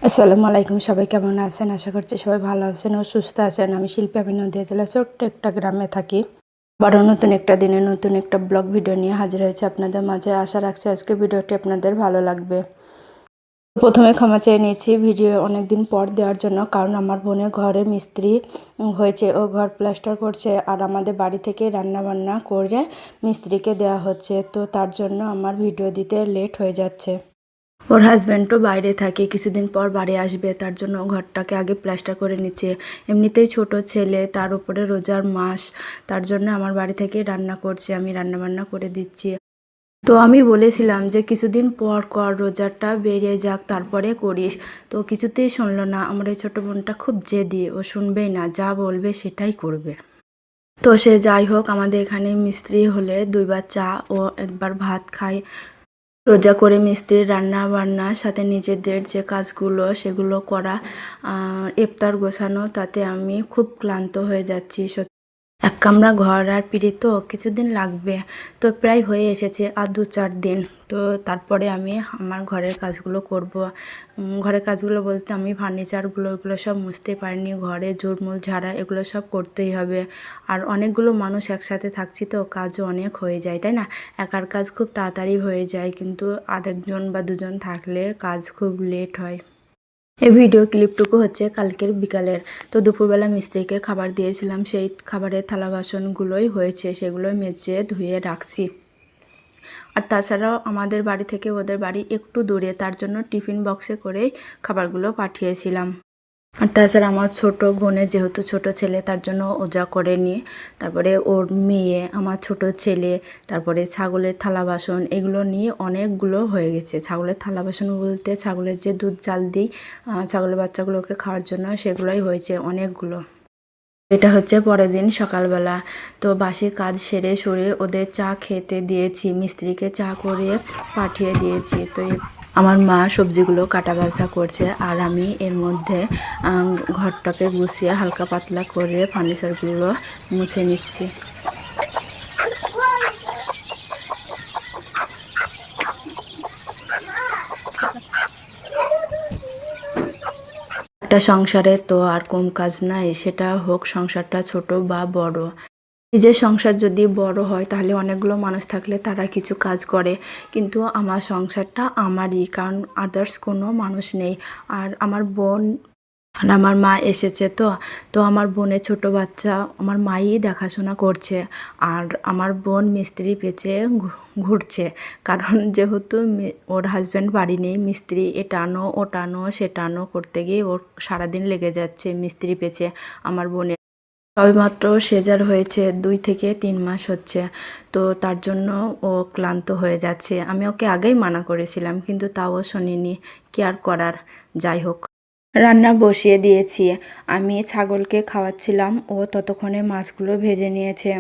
আসসালামু আলাইকুম, সবাই কেমন আছেন? আশা করছি সবাই ভালো আছেন ও সুস্থ আছেন। আমি শিল্পী, আমি নদিয়া জেলার ছোট্ট একটা গ্রামে থাকি। বড় নতুন একটা দিনে নতুন একটা ব্লগ ভিডিও নিয়ে হাজির হয়েছে আপনাদের মাঝে। আশা রাখছি আজকে ভিডিওটি আপনাদের ভালো লাগবে। প্রথমে ক্ষমা চেয়ে নিয়েছি ভিডিও অনেক দিন পর দেওয়ার জন্য, কারণ আমার বোনের ঘরে মিস্ত্রি হয়েছে, ও ঘর প্লাস্টার করছে আর আমাদের বাড়ি থেকে রান্না বান্না করে মিস্ত্রিকে দেওয়া হচ্ছে, তো তার জন্য আমার ভিডিও দিতে লেট হয়ে যাচ্ছে। ওর হাজব্যান্ডও বাইরে থাকে, কিছুদিন পর বাড়ি আসবে, তার জন্য ঘরটাকে আগে প্লাস্টার করে নিচ্ছে। এমনিতেই ছোট ছেলে, তার উপরে রোজার মাস, তার জন্য আমার বাড়ি থেকে রান্না করছে, আমি রান্না বান্না করে দিচ্ছি। তো আমি বলেছিলাম যে কিছুদিন পর কর, রোজাটা বেরিয়ে যাক তারপরে করিস, তো কিছুতেই শুনলো না। আমার এই ছোটো বোনটা খুব জেদি, ও শুনবেই না, যা বলবে সেটাই করবে। তো সে যাই হোক, আমাদের এখানে মিস্ত্রি হলে দুইবার চা ও একবার ভাত খায়। রোজা করে মিস্ত্রির রান্না বান্নার সাথে নিজেদের যে কাজগুলো সেগুলো করা, ইফতার গোছানো, তাতে আমি খুব ক্লান্ত হয়ে যাচ্ছি। এক কামরা ঘর আর পিড়ি তো কিছুদিন লাগবে, তো প্রায় হয়ে এসেছে আর 2-4 দিন। তো তারপরে আমি আমার ঘরের কাজগুলো করব। ঘরের কাজগুলো বলতে আমি ফার্নিচারগুলো এগুলো সব মুছতে পারিনি, ঘরে ঝুড়মুল ঝাড়া এগুলো সব করতেই হবে। আর অনেকগুলো মানুষ একসাথে থাকছি তো কাজও অনেক হয়ে যায়, তাই না? একার কাজ খুব তাড়াতাড়ি হয়ে যায়, কিন্তু আরেকজন বা দুজন থাকলে কাজ খুব লেট হয়। এই ভিডিও ক্লিপটুকু হচ্ছে কালকের বিকালের। তো দুপুরবেলা মিস্ত্রিকে খাবার দিয়েছিলাম, সেই খাবারের থালা বাসনগুলোই হয়েছে, সেগুলো মেজে ধুয়ে রাখছি। আর তাছাড়াও আমাদের বাড়ি থেকে ওদের বাড়ি একটু দূরে, তার জন্য টিফিন বক্সে করেই খাবারগুলো পাঠিয়েছিলাম। আর তাছাড়া আমার ছোট বোনের যেহেতু ছোট ছেলে, তার জন্য ওজা করে নিয়ে, তারপরে ওর মেয়ে, আমার ছোট ছেলে, তারপরে ছাগলের থালা বাসন, এগুলো নিয়ে অনেকগুলো হয়ে গেছে। ছাগলের থালা বাসন বলতে ছাগলের যে দুধ জাল দিই ছাগলের বাচ্চাগুলোকে খাওয়ার জন্য, সেগুলোই হয়েছে অনেকগুলো। এটা হচ্ছে পরের দিন সকালবেলা। তো বাসি কাজ সেরে সরে ওদের চা খেতে দিয়েছি, মিস্ত্রিকে চা করে পাঠিয়ে দিয়েছি। তো আমার মা সবজিগুলো কাটা বাছা করছে, আর আমি এর মধ্যে ঘরটাকে গুছিয়ে হালকা পাতলা করে ফার্নিচারগুলো মুছে নিচ্ছি। একটা সংসারে তো আর কম কাজ নাই, সেটা হোক সংসারটা ছোট বা বড়। নিজের সংসার যদি বড় হয় তাহলে অনেকগুলো মানুষ থাকলে তারা কিছু কাজ করে, কিন্তু আমার সংসারটা আমারই, কারণ আদার্স কোনো মানুষ নেই। আর আমার বোন আর আমার মা এসেছে, তো তো আমার বোনের ছোট বাচ্চা আমার মাই দেখাশোনা করছে। আর আমার বোন মিস্ত্রি পেঁচে ঘুরছে, কারণ যেহেতু ওর হাজব্যান্ড বাড়ি নেই, মিস্ত্রি এ টানো ও টানো সে টানো করতে গিয়ে ওর সারাদিন লেগে যাচ্ছে মিস্ত্রি পেঁচে। আমার বোনের সবেমাত্র সেজার হয়েছে, 2 থেকে 3 মাস হচ্ছে, তো তার জন্য ও ক্লান্ত হয়ে যাচ্ছে। আমি ওকে আগেই মানা করেছিলাম, কিন্তু তাও শোনেনি, কি আর করার। যাই হোক, রান্না বসিয়ে দিয়েছি। আমি ছাগলকে খাওয়াচ্ছিলাম, ও ততক্ষণে মাছগুলো ভেজে নিয়েছে।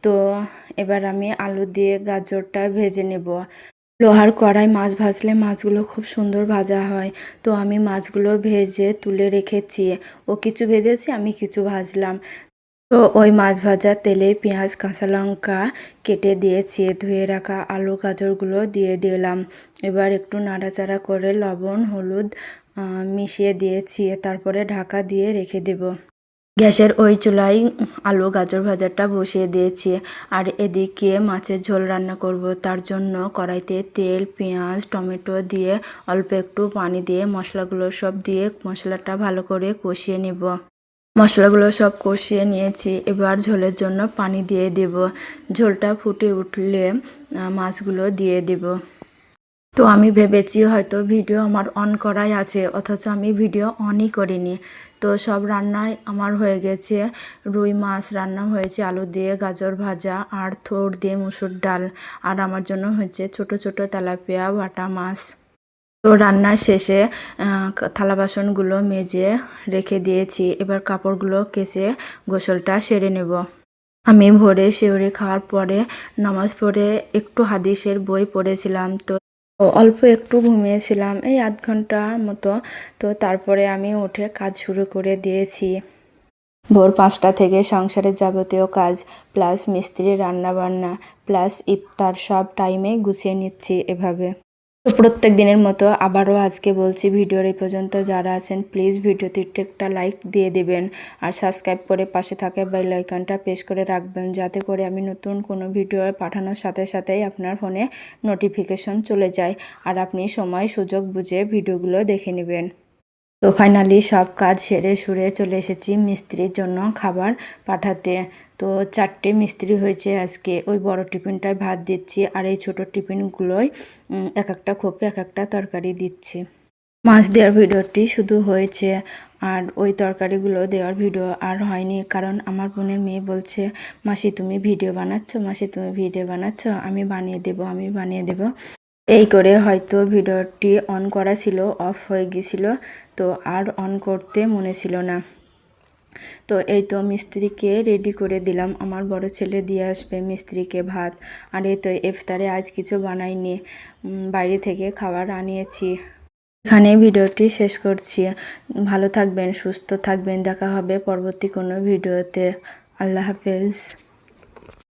তো এবার আমি আলু দিয়ে গাজরটা ভেজে নেব। লোহার কড়াই মাছ ভাজলে মাছগুলো খুব সুন্দর ভাজা হয়। তো আমি মাছগুলো ভেজে তুলে রেখেছি, ও কিছু ভেজেছি, আমি কিছু ভাজলাম। তো ওই মাছ ভাজার তেলে পেঁয়াজ কাঁচা লঙ্কা কেটে দিয়েছি, ধুয়ে রাখা আলু গাজরগুলো দিয়ে দিলাম। এবার একটু নাড়াচাড়া করে লবণ হলুদ মিশিয়ে দিয়েছি, তারপরে ঢাকা দিয়ে রেখে দেব। গ্যাসের ওই চুলায় আলু গাজর ভাজাটা বসিয়ে দিয়েছি। আর এদিকে মাছের ঝোল রান্না করব, তার জন্য কড়াইতে তেল পেঁয়াজ টমেটো দিয়ে অল্প একটু পানি দিয়ে মশলাগুলো সব দিয়ে মশলাটা ভালো করে কষিয়ে নেব। মশলাগুলো সব কষিয়ে নিয়েছি, এবার ঝোলের জন্য পানি দিয়ে দেব। ঝোলটা ফুটে উঠলে মাছগুলো দিয়ে দেব। তো আমি ভেবেছি হয়তো ভিডিও আমার অন করাই আছে, অথচ আমি ভিডিও অনই করিনি। তো সব রান্নাই আমার হয়ে গেছে। রুই মাছ রান্না হয়েছে আলু দিয়ে, গাজর ভাজা আর থোড় দিয়ে মুসুর ডাল। আর আমার জন্য হচ্ছে ছোট ছোট তেলাপিয়া বাটা মাছ। তো রান্না শেষে থালা বাসনগুলো মেজে রেখে দিয়েছি, এবার কাপড়গুলো কেচে গোসলটা সেরে নেব। আমি ভোরে সেহরি খাওয়ার পরে নামাজ পড়ে একটু হাদিসের বই পড়েছিলাম। তো অল্প একটু ঘুমিয়েছিলাম, এই আধ ঘন্টা মতো। তো তারপরে আমি উঠে কাজ শুরু করে দিয়েছি। ভোর 5টা থেকে সংসারের যাবতীয় কাজ প্লাস মিস্ত্রি রান্না বান্না প্লাস ইফতার সব টাইমে গুছিয়ে নিচ্ছি এভাবে। তো প্রত্যেক দিনের মতো আবারও আজকে বলছি, ভিডিওর এই পর্যন্ত যারা আছেন প্লিজ ভিডিওতে একটা লাইক দিয়ে দিবেন আর সাবস্ক্রাইব করে পাশে থাকা বেল আইকনটা প্রেস করে রাখবেন, যাতে করে আমি নতুন কোনো ভিডিও পাঠানোর সাথে সাথেই আপনার ফোনে নোটিফিকেশন চলে যায় আর আপনি সময় সুযোগ বুঝে ভিডিওগুলো দেখে নেবেন। তো ফাইনালি সব কাজ সেরে সুরে চলে এসেছি মিস্ত্রির জন্য খাবার পাঠাতে। তো 4টে মিস্ত্রি হয়েছে আজকে। ওই বড় টিফিনটায় ভাত দিচ্ছি আর এই ছোটো টিফিনগুলোয় এক একটা খোপে এক একটা তরকারি দিচ্ছি। মাছ দেওয়ার ভিডিওটি শুধু হয়েছে আর ওই তরকারিগুলো দেওয়ার ভিডিও আর হয়নি, কারণ আমার বোনের মেয়ে বলছে, মাসি তুমি ভিডিও বানাচ্ছ, মাসি তুমি ভিডিও বানাচ্ছ, আমি বানিয়ে দেবো। এই করে হয়তো ভিডিওটি অন করা ছিল, অফ হয়ে গিয়েছিল, তো আর অন করতে মনে ছিল না। তো এই তো মিস্ত্রিকে রেডি করে দিলাম, আমার বড় ছেলে দিয়ে আসবে মিস্ত্রিকে ভাত। আর এই তো ইফতারে আজ কিছু বানাইনি, বাইরে থেকে খাবার আনিয়েছি। এখানে ভিডিওটি শেষ করছি। ভালো থাকবেন, সুস্থ থাকবেন, দেখা হবে পরবর্তী কোনো ভিডিওতে। আল্লাহ হাফেজ।